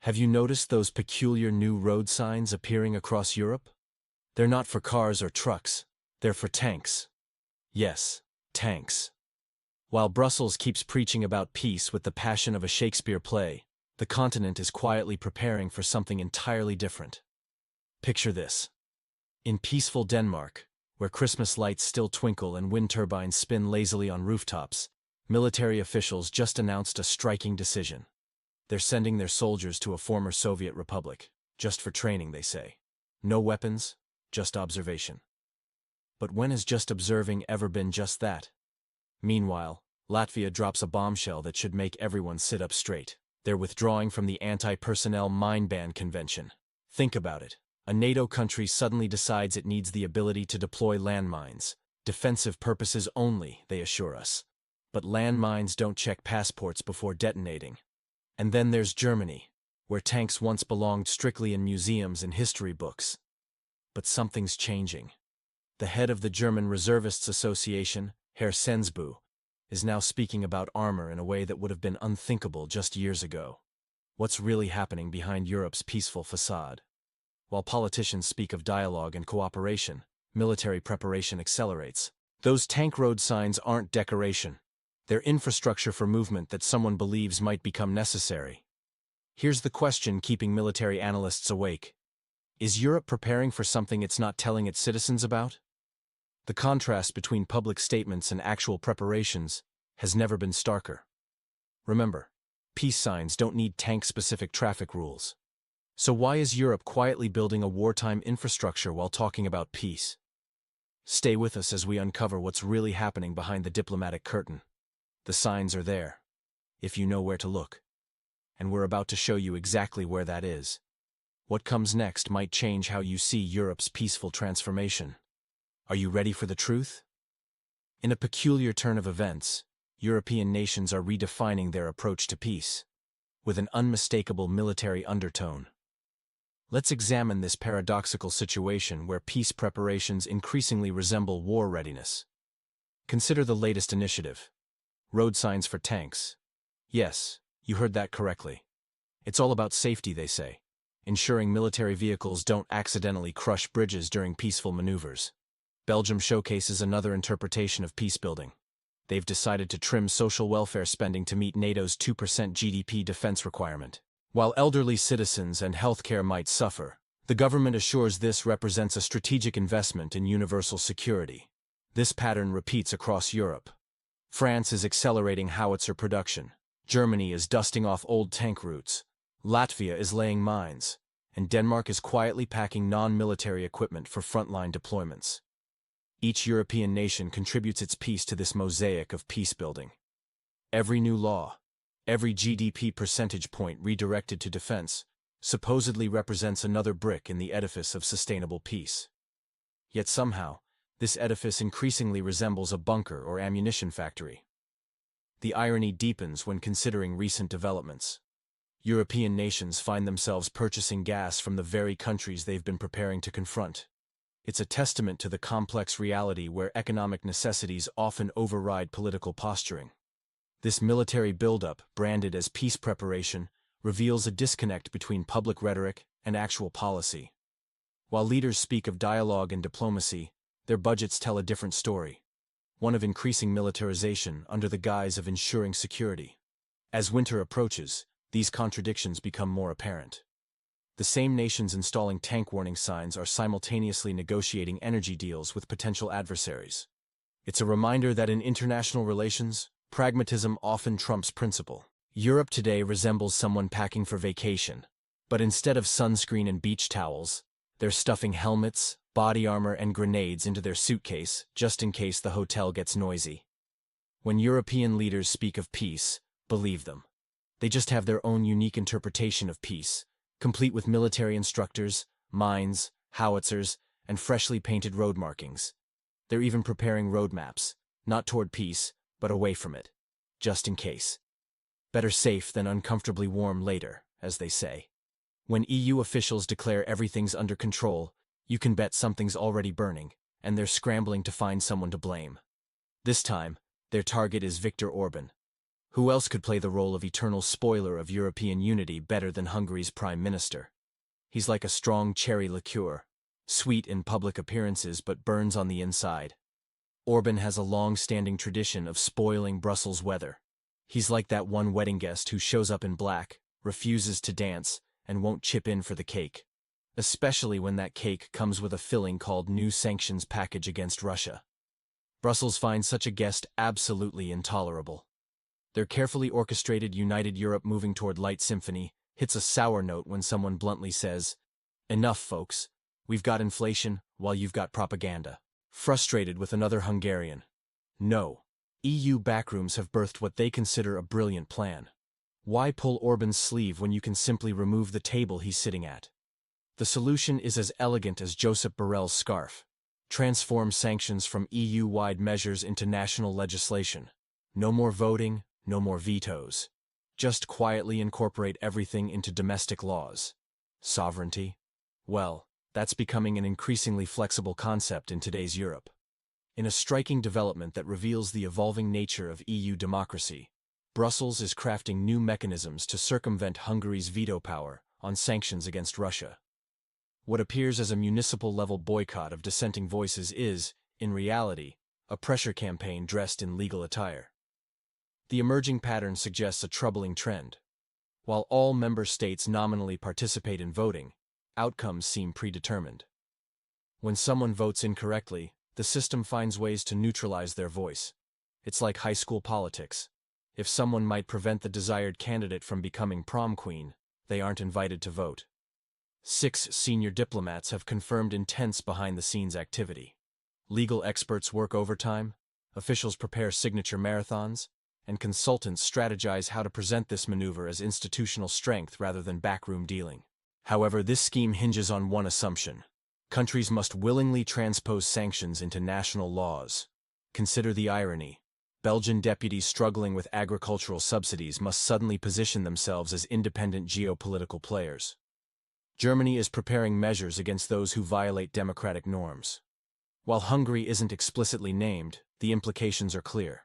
Have you noticed those peculiar new road signs appearing across Europe? They're not for cars or trucks, they're for tanks. Yes, tanks. While Brussels keeps preaching about peace with the passion of a Shakespeare play, the continent is quietly preparing for something entirely different. Picture this. In peaceful Denmark, where Christmas lights still twinkle and wind turbines spin lazily on rooftops, military officials just announced a striking decision. They're sending their soldiers to a former Soviet republic, just for training, they say. No weapons, just observation. But when has just observing ever been just that? Meanwhile, Latvia drops a bombshell that should make everyone sit up straight. They're withdrawing from the Anti-Personnel Mine Ban Convention. Think about it. A NATO country suddenly decides it needs the ability to deploy landmines. Defensive purposes only, they assure us. But landmines don't check passports before detonating. And then there's Germany, where tanks once belonged strictly in museums and history books. But something's changing. The head of the German Reservists Association, Herr Sensbu, is now speaking about armor in a way that would have been unthinkable just years ago. What's really happening behind Europe's peaceful facade? While politicians speak of dialogue and cooperation, military preparation accelerates. Those tank road signs aren't decoration. They're infrastructure for movement that someone believes might become necessary. Here's the question keeping military analysts awake. Is Europe preparing for something it's not telling its citizens about? The contrast between public statements and actual preparations has never been starker. Remember, peace signs don't need tank-specific traffic rules. So why is Europe quietly building a wartime infrastructure while talking about peace? Stay with us as we uncover what's really happening behind the diplomatic curtain. The signs are there, if you know where to look. And we're about to show you exactly where that is. What comes next might change how you see Europe's peaceful transformation. Are you ready for the truth? In a peculiar turn of events, European nations are redefining their approach to peace, with an unmistakable military undertone. Let's examine this paradoxical situation where peace preparations increasingly resemble war readiness. Consider the latest initiative. Road signs for tanks. Yes, you heard that correctly. It's all about safety, they say, ensuring military vehicles don't accidentally crush bridges during peaceful maneuvers. Belgium showcases another interpretation of peace building. They've decided to trim social welfare spending to meet NATO's 2% GDP defense requirement. While elderly citizens and healthcare might suffer, the government assures this represents a strategic investment in universal security. This pattern repeats across Europe. France is accelerating howitzer production. Germany is dusting off old tank routes. Latvia is laying mines. And Denmark is quietly packing non-military equipment for frontline deployments. Each European nation contributes its piece to this mosaic of peace building. Every new law, every GDP percentage point redirected to defense, supposedly represents another brick in the edifice of sustainable peace. Yet somehow, this edifice increasingly resembles a bunker or ammunition factory. The irony deepens when considering recent developments. European nations find themselves purchasing gas from the very countries they've been preparing to confront. It's a testament to the complex reality where economic necessities often override political posturing. This military buildup, branded as peace preparation, reveals a disconnect between public rhetoric and actual policy. While leaders speak of dialogue and diplomacy, their budgets tell a different story, one of increasing militarization under the guise of ensuring security. As winter approaches, these contradictions become more apparent. The same nations installing tank warning signs are simultaneously negotiating energy deals with potential adversaries. It's a reminder that in international relations, pragmatism often trumps principle. Europe today resembles someone packing for vacation, but instead of sunscreen and beach towels, they're stuffing helmets, body armor, and grenades into their suitcase just in case the hotel gets noisy. When European leaders speak of peace, believe them. They just have their own unique interpretation of peace, complete with military instructors, mines, howitzers, and freshly painted road markings. They're even preparing roadmaps, not toward peace, but away from it, just in case. Better safe than uncomfortably warm later, as they say. When EU officials declare everything's under control, you can bet something's already burning, and they're scrambling to find someone to blame. This time, their target is Viktor Orban, Who else could play the role of eternal spoiler of European unity better than Hungary's prime minister? He's like a strong cherry liqueur, sweet in public appearances but burns on the inside. Orbán has a long-standing tradition of spoiling Brussels' weather. He's like that one wedding guest who shows up in black, refuses to dance, and won't chip in for the cake. Especially when that cake comes with a filling called new sanctions package against Russia. Brussels finds such a guest absolutely intolerable. Their carefully orchestrated United Europe moving toward light symphony hits a sour note when someone bluntly says, "Enough, folks. We've got inflation while you've got propaganda." Frustrated with another Hungarian. No. EU backrooms have birthed what they consider a brilliant plan. Why pull Orbán's sleeve when you can simply remove the table he's sitting at? The solution is as elegant as Josep Borrell's scarf. Transform sanctions from EU-wide measures into national legislation. No more voting, no more vetoes. Just quietly incorporate everything into domestic laws. Sovereignty? Well, that's becoming an increasingly flexible concept in today's Europe. In a striking development that reveals the evolving nature of EU democracy, Brussels is crafting new mechanisms to circumvent Hungary's veto power on sanctions against Russia. What appears as a municipal-level boycott of dissenting voices is, in reality, a pressure campaign dressed in legal attire. The emerging pattern suggests a troubling trend. While all member states nominally participate in voting, outcomes seem predetermined. When someone votes incorrectly, the system finds ways to neutralize their voice. It's like high school politics. If someone might prevent the desired candidate from becoming prom queen, they aren't invited to vote. 6 senior diplomats have confirmed intense behind-the-scenes activity. Legal experts work overtime, officials prepare signature marathons, and consultants strategize how to present this maneuver as institutional strength rather than backroom dealing. However, this scheme hinges on one assumption. Countries must willingly transpose sanctions into national laws. Consider the irony. Belgian deputies struggling with agricultural subsidies must suddenly position themselves as independent geopolitical players. Germany is preparing measures against those who violate democratic norms. While Hungary isn't explicitly named, the implications are clear.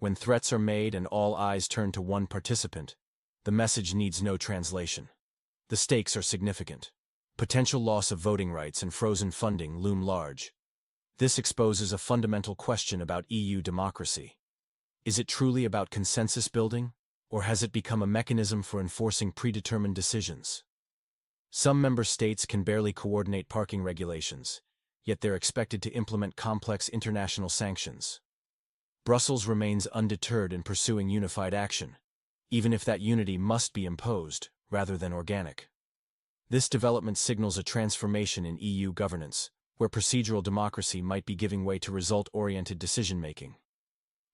When threats are made and all eyes turn to one participant, the message needs no translation. The stakes are significant. Potential loss of voting rights and frozen funding loom large. This exposes a fundamental question about EU democracy. Is it truly about consensus building, or has it become a mechanism for enforcing predetermined decisions? Some member states can barely coordinate parking regulations, yet they're expected to implement complex international sanctions. Brussels remains undeterred in pursuing unified action, even if that unity must be imposed rather than organic. This development signals a transformation in EU governance, where procedural democracy might be giving way to result-oriented decision-making.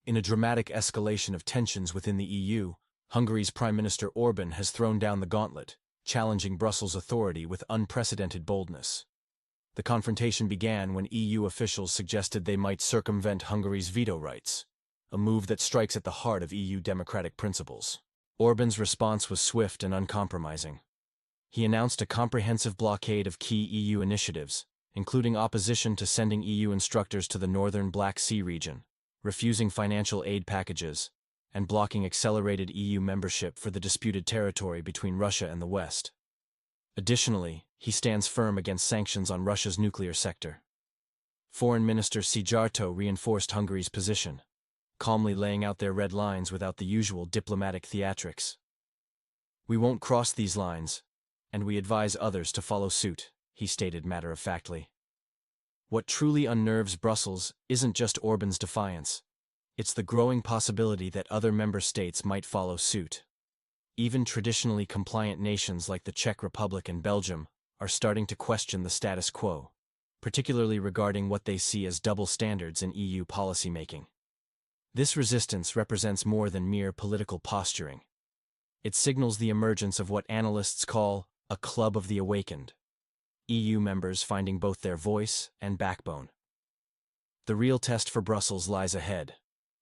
In a dramatic escalation of tensions within the EU, Hungary's Prime Minister Orbán has thrown down the gauntlet, challenging Brussels' authority with unprecedented boldness. The confrontation began when EU officials suggested they might circumvent Hungary's veto rights, a move that strikes at the heart of EU democratic principles. Orbán's response was swift and uncompromising. He announced a comprehensive blockade of key EU initiatives, including opposition to sending EU instructors to the northern Black Sea region, refusing financial aid packages, and blocking accelerated EU membership for the disputed territory between Russia and the West. Additionally, he stands firm against sanctions on Russia's nuclear sector. Foreign Minister Szijjártó reinforced Hungary's position, calmly laying out their red lines without the usual diplomatic theatrics. "We won't cross these lines, and we advise others to follow suit," he stated matter-of-factly. What truly unnerves Brussels isn't just Orbán's defiance. It's the growing possibility that other member states might follow suit. Even traditionally compliant nations like the Czech Republic and Belgium are starting to question the status quo, particularly regarding what they see as double standards in EU policymaking. This resistance represents more than mere political posturing. It signals the emergence of what analysts call a club of the awakened, EU members finding both their voice and backbone. The real test for Brussels lies ahead.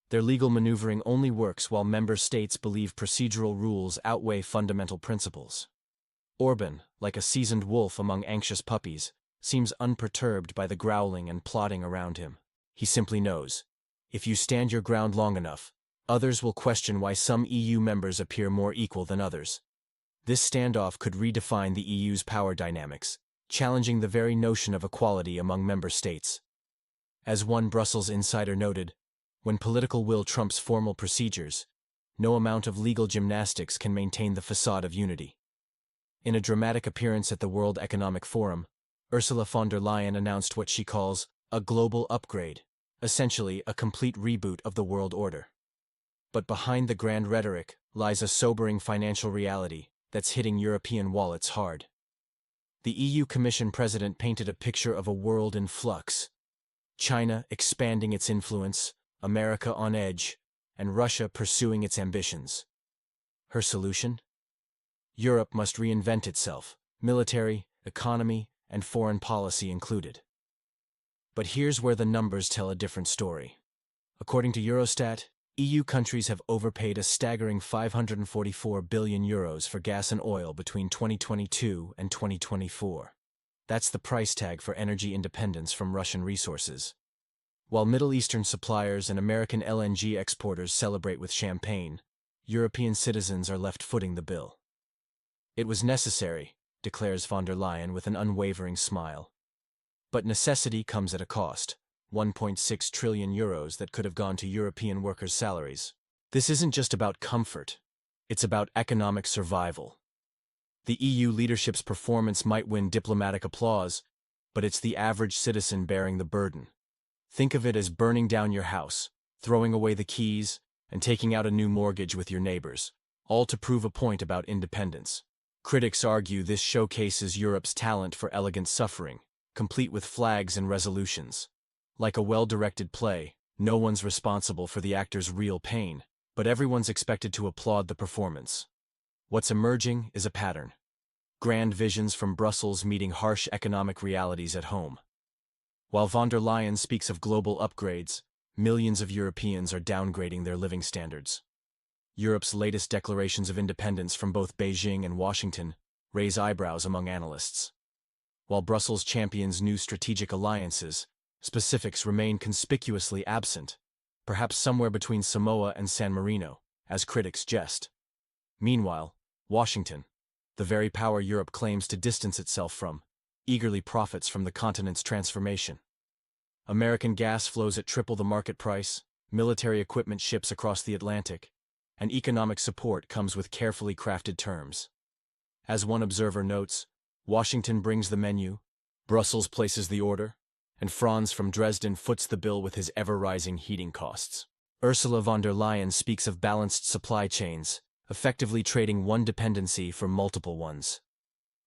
Their legal maneuvering only works while member states believe procedural rules outweigh fundamental principles. Orbán, like a seasoned wolf among anxious puppies, seems unperturbed by the growling and plotting around him. He simply knows, if you stand your ground long enough, Others will question why some EU members appear more equal than others. This standoff could redefine the EU's power dynamics, challenging the very notion of equality among member states. As one Brussels insider noted, when political will trumps formal procedures, no amount of legal gymnastics can maintain the facade of unity. In a dramatic appearance at the World Economic Forum, Ursula von der Leyen announced what she calls a global upgrade, essentially a complete reboot of the world order. But behind the grand rhetoric lies a sobering financial reality that's hitting European wallets hard. The EU Commission President painted a picture of a world in flux. China expanding its influence, America on edge, and Russia pursuing its ambitions. Her solution? Europe must reinvent itself, military, economy, and foreign policy included. But here's where the numbers tell a different story. According to Eurostat, EU countries have overpaid a staggering €544 billion for gas and oil between 2022 and 2024. That's the price tag for energy independence from Russian resources. While Middle Eastern suppliers and American LNG exporters celebrate with champagne, European citizens are left footing the bill. It was necessary, declares von der Leyen with an unwavering smile. But necessity comes at a cost. €1.6 trillion that could have gone to European workers' salaries. This isn't just about comfort, it's about economic survival. The EU leadership's performance might win diplomatic applause, but it's the average citizen bearing the burden. Think of it as burning down your house, throwing away the keys, and taking out a new mortgage with your neighbors, all to prove a point about independence. Critics argue this showcases Europe's talent for elegant suffering, complete with flags and resolutions. Like a well-directed play, no one's responsible for the actor's real pain, but everyone's expected to applaud the performance. What's emerging is a pattern. Grand visions from Brussels meeting harsh economic realities at home. While von der Leyen speaks of global upgrades, millions of Europeans are downgrading their living standards. Europe's latest declarations of independence from both Beijing and Washington raise eyebrows among analysts. While Brussels champions new strategic alliances, specifics remain conspicuously absent, perhaps somewhere between Samoa and San Marino, as critics jest. Meanwhile, Washington, the very power Europe claims to distance itself from, eagerly profits from the continent's transformation. American gas flows at triple the market price, military equipment ships across the Atlantic, and economic support comes with carefully crafted terms. As one observer notes, Washington brings the menu, Brussels places the order, and Franz from Dresden foots the bill with his ever-rising heating costs. Ursula von der Leyen speaks of balanced supply chains, effectively trading one dependency for multiple ones.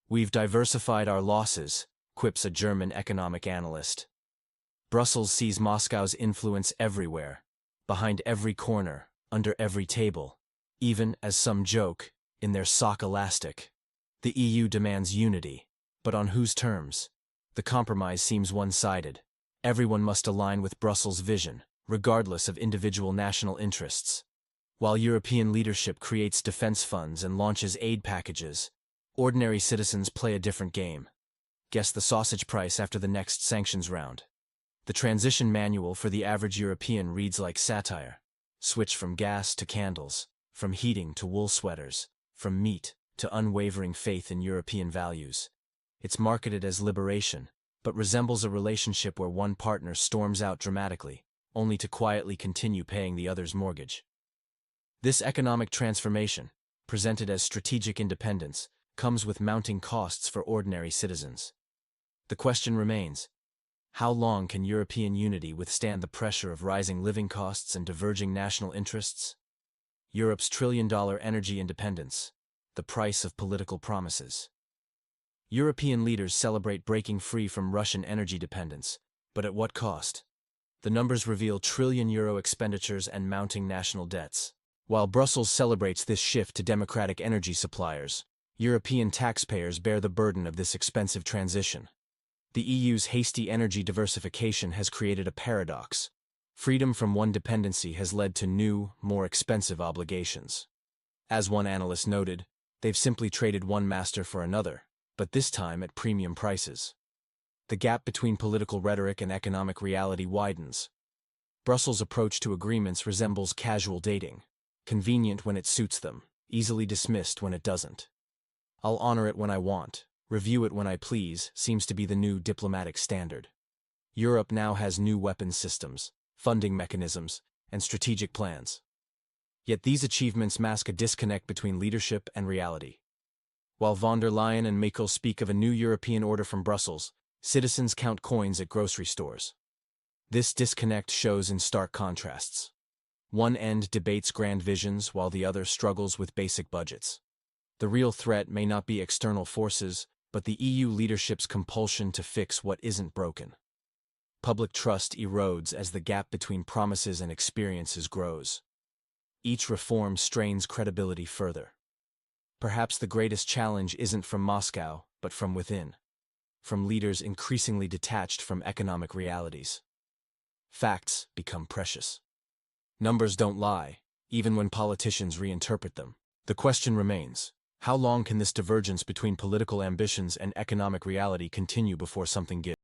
We've diversified our losses, quips a German economic analyst. Brussels sees Moscow's influence everywhere, behind every corner, under every table, even, as some joke, in their sock elastic. The EU demands unity, but on whose terms? The compromise seems one-sided. Everyone must align with Brussels' vision, regardless of individual national interests. While European leadership creates defense funds and launches aid packages, ordinary citizens play a different game. Guess the sausage price after the next sanctions round. The transition manual for the average European reads like satire. Switch from gas to candles, from heating to wool sweaters, from meat to unwavering faith in European values. It's marketed as liberation, but resembles a relationship where one partner storms out dramatically, only to quietly continue paying the other's mortgage. This economic transformation, presented as strategic independence, comes with mounting costs for ordinary citizens. The question remains, how long can European unity withstand the pressure of rising living costs and diverging national interests? Europe's trillion-dollar energy independence, the price of political promises. European leaders celebrate breaking free from Russian energy dependence, but at what cost? The numbers reveal trillion-euro expenditures and mounting national debts. While Brussels celebrates this shift to democratic energy suppliers, European taxpayers bear the burden of this expensive transition. The EU's hasty energy diversification has created a paradox. Freedom from one dependency has led to new, more expensive obligations. As one analyst noted, they've simply traded one master for another, but this time at premium prices. The gap between political rhetoric and economic reality widens. Brussels' approach to agreements resembles casual dating, convenient when it suits them, easily dismissed when it doesn't. I'll honor it when I want, review it when I please, seems to be the new diplomatic standard. Europe now has new weapons systems, funding mechanisms, and strategic plans. Yet these achievements mask a disconnect between leadership and reality. While von der Leyen and Merkel speak of a new European order from Brussels, citizens count coins at grocery stores. This disconnect shows in stark contrasts. One end debates grand visions while the other struggles with basic budgets. The real threat may not be external forces, but the EU leadership's compulsion to fix what isn't broken. Public trust erodes as the gap between promises and experiences grows. Each reform strains credibility further. Perhaps the greatest challenge isn't from Moscow, but from within. From leaders increasingly detached from economic realities. Facts become precious. Numbers don't lie, even when politicians reinterpret them. The question remains, how long can this divergence between political ambitions and economic reality continue before something gives?